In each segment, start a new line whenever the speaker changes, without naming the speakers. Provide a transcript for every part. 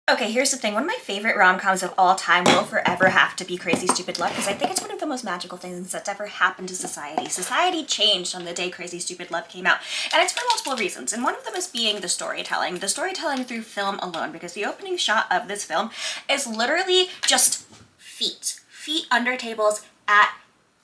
Okay, here's the thing. One of my favorite rom-coms of all time will forever have to be Crazy Stupid Love because I think it's one of the most magical things that's ever happened to society. Society changed on the day Crazy Stupid Love came out, and it's for multiple reasons. And one of them is being the storytelling through film alone, because the opening shot of this film is literally just feet under tables at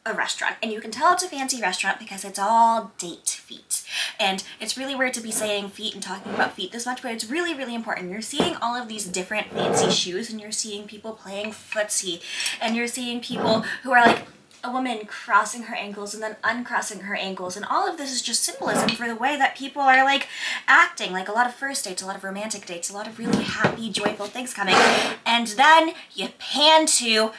a restaurant, and you can tell it's a fancy restaurant because it's all date feet. And it's really weird to be saying feet and talking about feet this much, but it's really, really important. You're seeing all of these different fancy shoes, and you're seeing people playing footsie, and you're seeing people who are like a woman crossing her ankles and then uncrossing her ankles, and all of this is just symbolism for the way that people are like acting, like a lot of first dates, a lot of romantic dates, a lot of really happy, joyful things coming. And then you pan to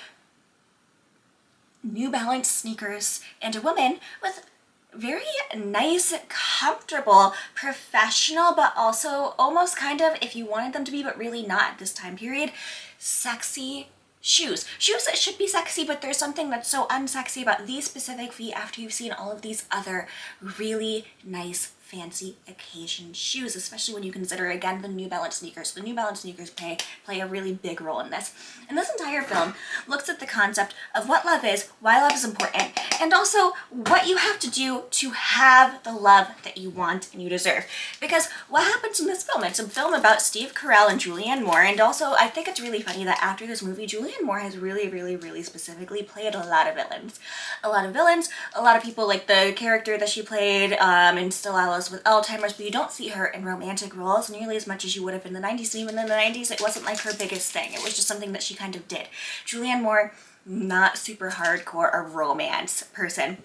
New Balance sneakers and a woman with very nice, comfortable, professional, but also almost kind of, if you wanted them to be, but really not at this time period, sexy shoes. Shoes that should be sexy, but there's something that's so unsexy about these specific feet after you've seen all of these other really nice, fancy occasion shoes, especially when you consider, again, the New Balance sneakers. The New Balance sneakers play a really big role in this. And this entire film looks at the concept of what love is, why love is important, and also what you have to do to have the love that you want and you deserve. Because what happens in this film? It's a film about Steve Carell and Julianne Moore, and also I think it's really funny that after this movie, Julianne Moore has really specifically played a lot of villains. A lot of people like the character that she played in Still Alice with Alzheimer's, but you don't see her in romantic roles nearly as much as you would have in the 90s. Even in the 90s, it wasn't like her biggest thing. It was just something that she kind of did. Julianne Moore, not super hardcore a romance person.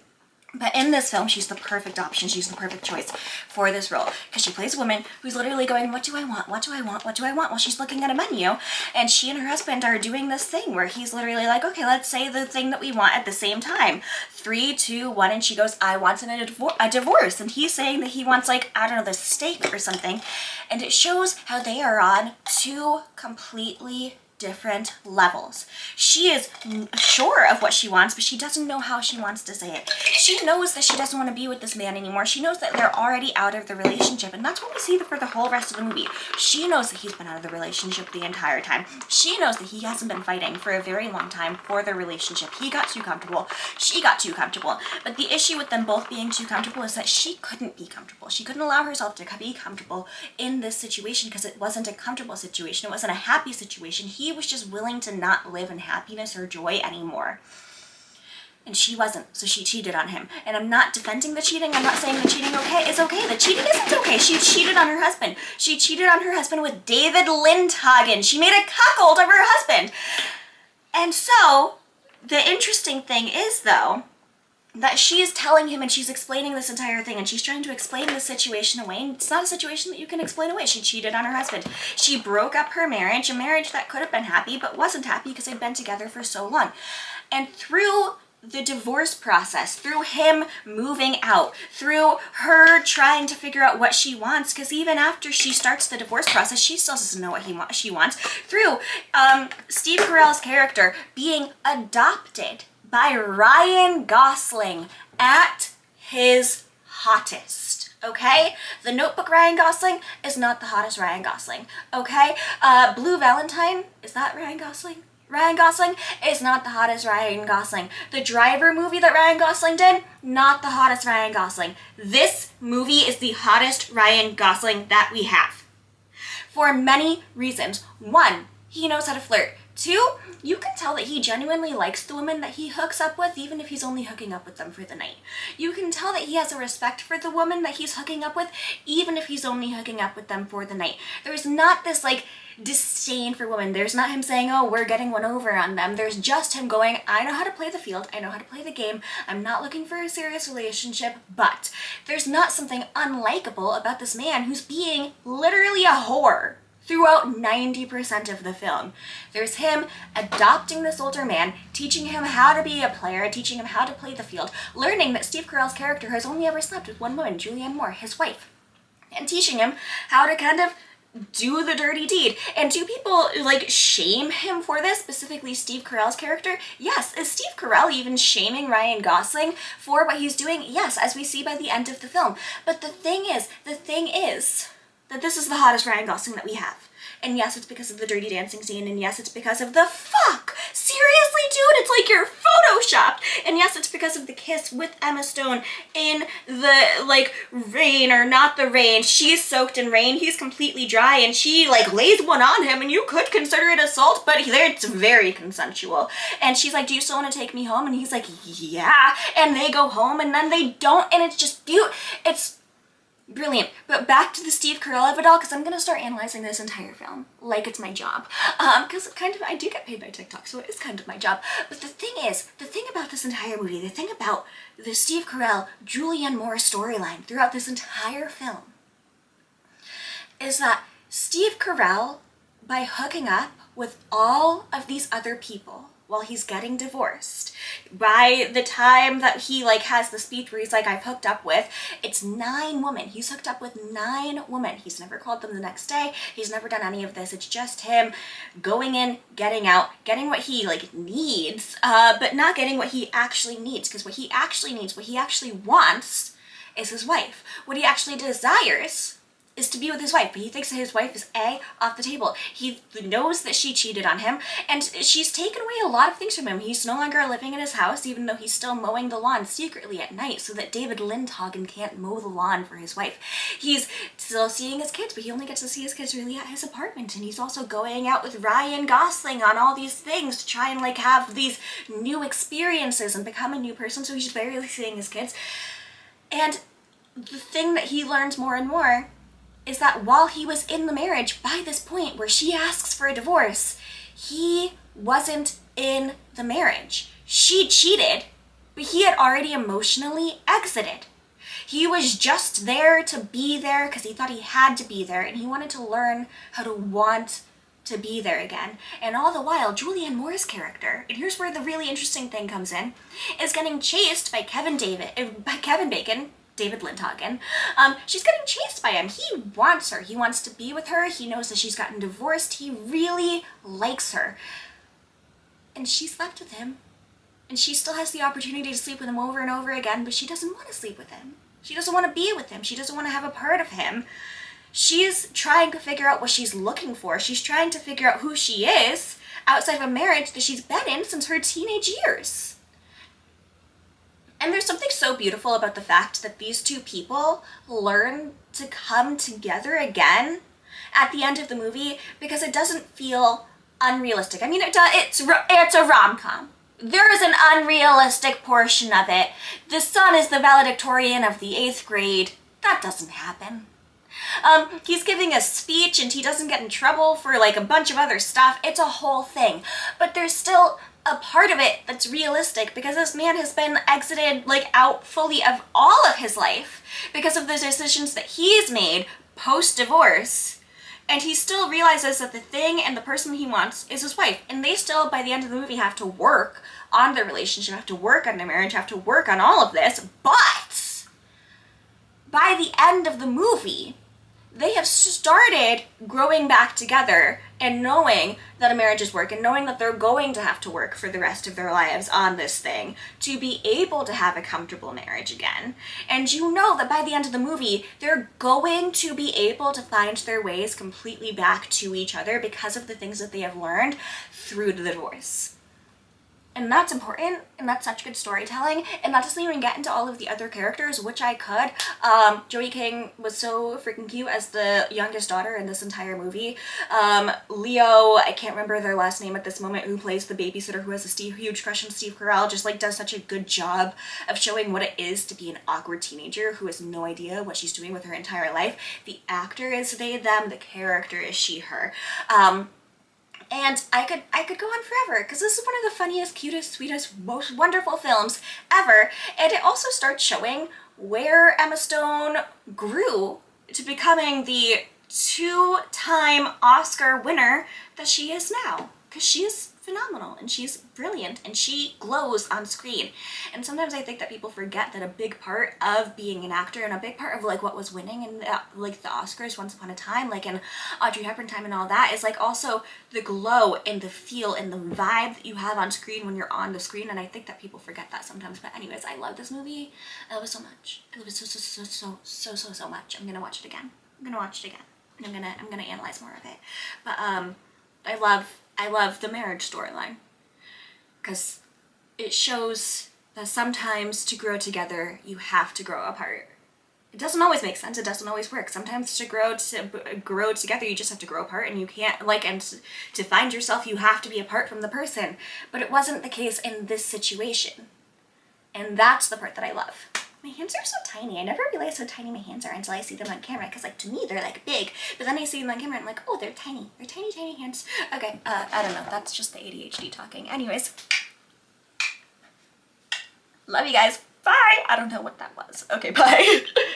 But in this film, she's the perfect option. She's the perfect choice for this role because she plays a woman who's literally going, what do I want? What do I want? What do I want? While she's looking at a menu, and she and her husband are doing this thing where he's literally like, okay, let's say the thing that we want at the same time. 3, 2, 1, and she goes, I want a divorce. And he's saying that he wants, like, I don't know, the steak or something. And it shows how they are on two completely different levels. She is sure of what she wants, but she doesn't know how she wants to say it. She knows that she doesn't want to be with this man anymore. She knows that they're already out of the relationship, and that's what we see for the whole rest of the movie. She knows that he's been out of the relationship the entire time. She knows that he hasn't been fighting for a very long time for the relationship. He got too comfortable. She got too comfortable. But the issue with them both being too comfortable is that she couldn't be comfortable. She couldn't allow herself to be comfortable in this situation because it wasn't a comfortable situation. It wasn't a happy situation. He was just willing to not live in happiness or joy anymore. And she wasn't, so she cheated on him. And I'm not defending the cheating. I'm not saying the cheating is okay. The cheating isn't okay. She cheated on her husband. She cheated on her husband with David Lindhagen. She made a cuckold of her husband. And so, the interesting thing is, though, that she is telling him and she's explaining this entire thing and she's trying to explain the situation away, and it's not a situation that you can explain away. She cheated on her husband. She broke up her marriage, a marriage that could have been happy but wasn't happy because they'd been together for so long. And through the divorce process, through him moving out, through her trying to figure out what she wants, because even after she starts the divorce process, she still doesn't know what she wants, through Steve Carell's character being adopted by Ryan Gosling at his hottest, okay? The Notebook Ryan Gosling is not the hottest Ryan Gosling, okay? Blue Valentine, is that Ryan Gosling? Ryan Gosling is not the hottest Ryan Gosling. The Driver movie that Ryan Gosling did, not the hottest Ryan Gosling. This movie is the hottest Ryan Gosling that we have. For many reasons. 1, he knows how to flirt. 2, you can tell that he genuinely likes the woman that he hooks up with, even if he's only hooking up with them for the night. You can tell that he has a respect for the woman that he's hooking up with, even if he's only hooking up with them for the night. There's not this, like, disdain for women. There's not him saying, oh, we're getting one over on them. There's just him going, I know how to play the field. I know how to play the game. I'm not looking for a serious relationship, but there's not something unlikable about this man who's being literally a whore throughout 90% of the film. There's him adopting this older man, teaching him how to be a player, teaching him how to play the field, learning that Steve Carell's character has only ever slept with one woman, Julianne Moore, his wife, and teaching him how to kind of do the dirty deed. And do people, like, shame him for this, specifically Steve Carell's character? Yes. Is Steve Carell even shaming Ryan Gosling for what he's doing? Yes, as we see by the end of the film. But the thing is that this is the hottest Ryan Gosling that we have. And yes, it's because of the Dirty Dancing scene, and yes, it's because of the fuck! Seriously, dude, it's like you're photoshopped! And yes, it's because of the kiss with Emma Stone in the, like, rain, or not the rain. She's soaked in rain, he's completely dry, and she, like, lays one on him, and you could consider it assault, but it's very consensual. And she's like, do you still want to take me home? And he's like, yeah. And they go home, and then they don't, and it's just beautiful. It's brilliant. But back to the Steve Carell of it all, because I'm going to start analyzing this entire film like it's my job. Because kind of, I do get paid by TikTok, so it is kind of my job. But the thing is, the thing about this entire movie, the thing about the Steve Carell, Julianne Moore storyline throughout this entire film, is that Steve Carell, by hooking up with all of these other people while he's getting divorced, by the time that he, like, has the speech where he's like, I've hooked up with, it's 9 women. He's hooked up with 9 women. He's never called them the next day. He's never done any of this. It's just him going in, getting out, getting what he, like, needs, but not getting what he actually needs, because what he actually needs, what he actually wants, is his wife. What he actually desires is to be with his wife, but he thinks that his wife is off the table. He knows that she cheated on him, and she's taken away a lot of things from him. He's no longer living in his house, even though he's still mowing the lawn secretly at night so that David Lindhagen can't mow the lawn for his wife. He's still seeing his kids, but he only gets to see his kids really at his apartment, and he's also going out with Ryan Gosling on all these things to try and, like, have these new experiences and become a new person, so he's barely seeing his kids. And the thing that he learns more and more is that while he was in the marriage, by this point where she asks for a divorce, he wasn't in the marriage. She cheated, but he had already emotionally exited. He was just there to be there because he thought he had to be there, and he wanted to learn how to want to be there again. And all the while, Julianne Moore's character, and here's where the really interesting thing comes in, is getting chased by Kevin Bacon, David Lindhagen. She's getting chased by him. He wants her. He wants to be with her. He knows that she's gotten divorced. He really likes her. And she slept with him. And she still has the opportunity to sleep with him over and over again, but she doesn't want to sleep with him. She doesn't want to be with him. She doesn't want to have a part of him. She's trying to figure out what she's looking for. She's trying to figure out who she is outside of a marriage that she's been in since her teenage years. And there's something so beautiful about the fact that these two people learn to come together again at the end of the movie, because it doesn't feel unrealistic. I mean, it's a rom-com. There is an unrealistic portion of it. The son is the valedictorian of the 8th grade. That doesn't happen. He's giving a speech and he doesn't get in trouble for, like, a bunch of other stuff. It's a whole thing. But there's still a part of it that's realistic, because this man has been exited, like, out fully of all of his life because of the decisions that he's made post-divorce. And he still realizes that the thing and the person he wants is his wife. And they still, by the end of the movie, have to work on their relationship, have to work on their marriage, have to work on all of this. But by the end of the movie, they have started growing back together and knowing that a marriage is work, and knowing that they're going to have to work for the rest of their lives on this thing to be able to have a comfortable marriage again. And you know that by the end of the movie, they're going to be able to find their ways completely back to each other because of the things that they have learned through the divorce. And that's important, and that's such good storytelling, and that doesn't even get into all of the other characters, which I could. Joey King was so freaking cute as the youngest daughter in this entire movie. Leo, I can't remember their last name at this moment, who plays the babysitter who has a huge crush on Steve Carell, just, like, does such a good job of showing what it is to be an awkward teenager who has no idea what she's doing with her entire life. The actor is they, them, the character is she, her. And I could go on forever, because this is one of the funniest, cutest, sweetest, most wonderful films ever. And it also starts showing where Emma Stone grew to becoming the 2-time Oscar winner that she is now. Because she is phenomenal, and she's brilliant, and she glows on screen. And sometimes I think that people forget that a big part of being an actor, and a big part of, like, what was winning in like the Oscars once upon a time, like in Audrey Hepburn time and all that, is, like, also the glow and the feel and the vibe that you have on screen when you're on the screen. And I think that people forget that sometimes. But anyways, I love this movie. I love it so much. I love it so much. I'm gonna watch it again. I'm gonna analyze more of it. But I love the marriage storyline, because it shows that sometimes to grow together you have to grow apart. It doesn't always make sense. It doesn't always work. Sometimes to grow together, you just have to grow apart, and you can't, like, and to find yourself, you have to be apart from the person. But it wasn't the case in this situation. And that's the part that I love. My hands are so tiny. I never realized how tiny my hands are until I see them on camera, because, like, to me, they're, like, big. But then I see them on camera and I'm like, oh, they're tiny. They're tiny, tiny hands. Okay, I don't know. That's just the ADHD talking. Anyways. Love you guys. Bye! I don't know what that was. Okay, bye.